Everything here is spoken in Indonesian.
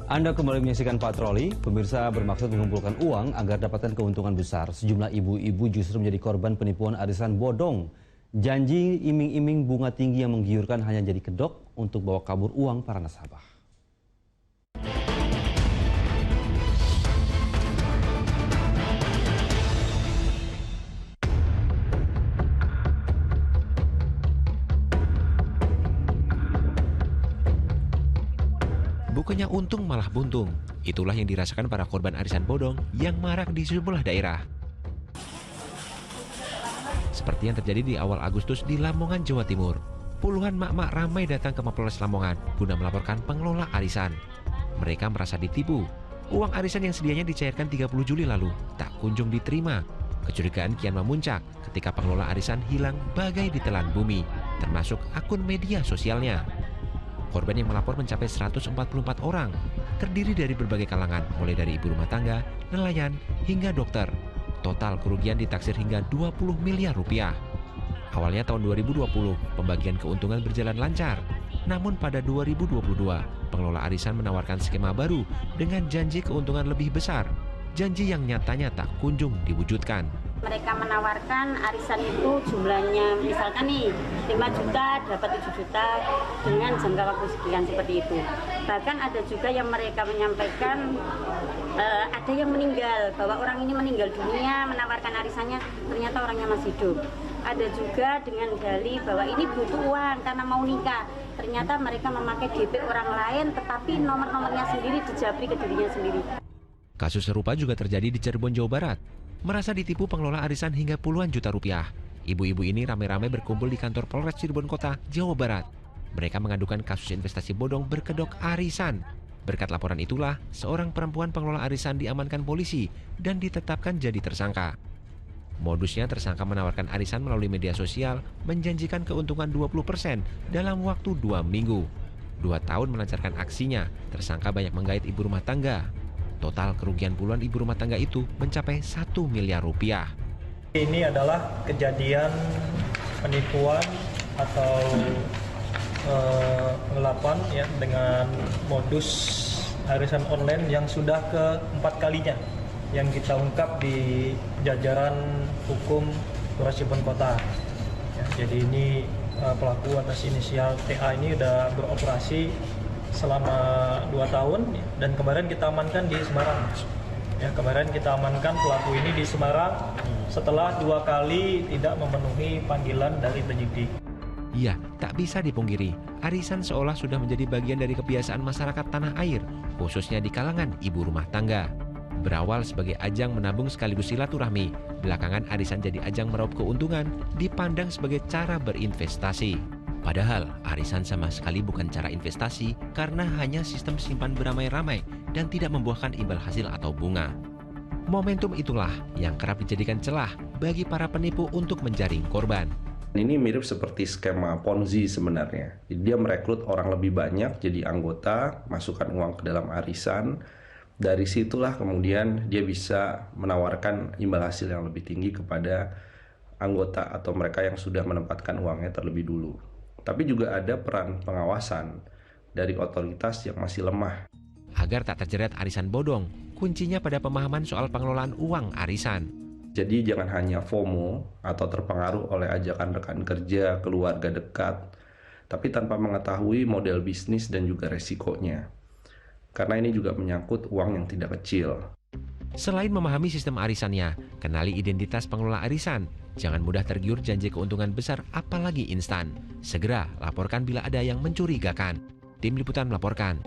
Anda kembali menyaksikan Patroli. Pemirsa, bermaksud mengumpulkan uang agar dapatkan keuntungan besar. Sejumlah ibu-ibu justru menjadi korban penipuan arisan bodong. Janji iming-iming bunga tinggi yang menggiurkan hanya jadi kedok untuk bawa kabur uang para nasabah. Bukannya untung malah buntung. Itulah yang dirasakan para korban arisan bodong yang marak di sejumlah daerah. Seperti yang terjadi di awal Agustus di Lamongan, Jawa Timur. Puluhan mak-mak ramai datang ke Mapolres Lamongan guna melaporkan pengelola arisan. Mereka merasa ditipu. Uang arisan yang sedianya dicairkan 30 Juli lalu tak kunjung diterima. Kecurigaan kian memuncak ketika pengelola arisan hilang bagai ditelan bumi, termasuk akun media sosialnya. Korban yang melapor mencapai 144 orang, terdiri dari berbagai kalangan, mulai dari ibu rumah tangga, nelayan, hingga dokter. Total kerugian ditaksir hingga 20 miliar rupiah. Awalnya tahun 2020, pembagian keuntungan berjalan lancar. Namun pada 2022, pengelola arisan menawarkan skema baru dengan janji keuntungan lebih besar. Janji yang nyatanya tak kunjung diwujudkan. Mereka menawarkan arisan itu jumlahnya misalkan nih 5 juta dapat 7 juta dengan jangka waktu sekian seperti itu. Bahkan ada juga yang mereka menyampaikan ada yang meninggal, bahwa orang ini meninggal dunia, menawarkan arisannya ternyata orangnya masih hidup. Ada juga dengan dalih bahwa ini butuh uang karena mau nikah. Ternyata mereka memakai DP orang lain tetapi nomor-nomornya sendiri dijabri ke dirinya sendiri. Kasus serupa juga terjadi di Cirebon, Jawa Barat. Merasa ditipu pengelola arisan hingga puluhan juta rupiah. Ibu-ibu ini ramai-ramai berkumpul di kantor Polres Cirebon Kota, Jawa Barat. Mereka mengadukan kasus investasi bodong berkedok arisan. Berkat laporan itulah, seorang perempuan pengelola arisan diamankan polisi dan ditetapkan jadi tersangka. Modusnya, tersangka menawarkan arisan melalui media sosial, menjanjikan keuntungan 20% dalam waktu 2 minggu. 2 tahun melancarkan aksinya, tersangka banyak menggait ibu rumah tangga. Total kerugian puluhan ibu rumah tangga itu mencapai 1 miliar rupiah. Ini adalah kejadian penipuan atau pengelapan ya, dengan modus arisan online yang sudah ke-4 kalinya yang kita ungkap di jajaran hukum Polres Cirebon Kota. Ya, jadi ini pelaku atas inisial TA ini sudah beroperasi selama 2 tahun dan kemarin kita amankan di Semarang. Ya, kemarin kita amankan pelaku ini di Semarang setelah 2 kali tidak memenuhi panggilan dari penyidik. Iya, tak bisa dipungkiri, arisan seolah sudah menjadi bagian dari kebiasaan masyarakat tanah air, khususnya di kalangan ibu rumah tangga. Berawal sebagai ajang menabung sekaligus silaturahmi, belakangan arisan jadi ajang meraup keuntungan, dipandang sebagai cara berinvestasi. Padahal arisan sama sekali bukan cara investasi karena hanya sistem simpan beramai-ramai dan tidak membuahkan imbal hasil atau bunga. Momentum itulah yang kerap dijadikan celah bagi para penipu untuk menjaring korban. Ini mirip seperti skema Ponzi sebenarnya. Jadi dia merekrut orang lebih banyak jadi anggota, masukkan uang ke dalam arisan. Dari situlah kemudian dia bisa menawarkan imbal hasil yang lebih tinggi kepada anggota atau mereka yang sudah menempatkan uangnya terlebih dulu. Tapi juga ada peran pengawasan dari otoritas yang masih lemah. Agar tak terjerat arisan bodong, kuncinya pada pemahaman soal pengelolaan uang arisan. Jadi jangan hanya FOMO atau terpengaruh oleh ajakan rekan kerja, keluarga dekat, tapi tanpa mengetahui model bisnis dan juga resikonya. Karena ini juga menyangkut uang yang tidak kecil. Selain memahami sistem arisannya, kenali identitas pengelola arisan. Jangan mudah tergiur janji keuntungan besar apalagi instan. Segera laporkan bila ada yang mencurigakan. Tim Liputan melaporkan.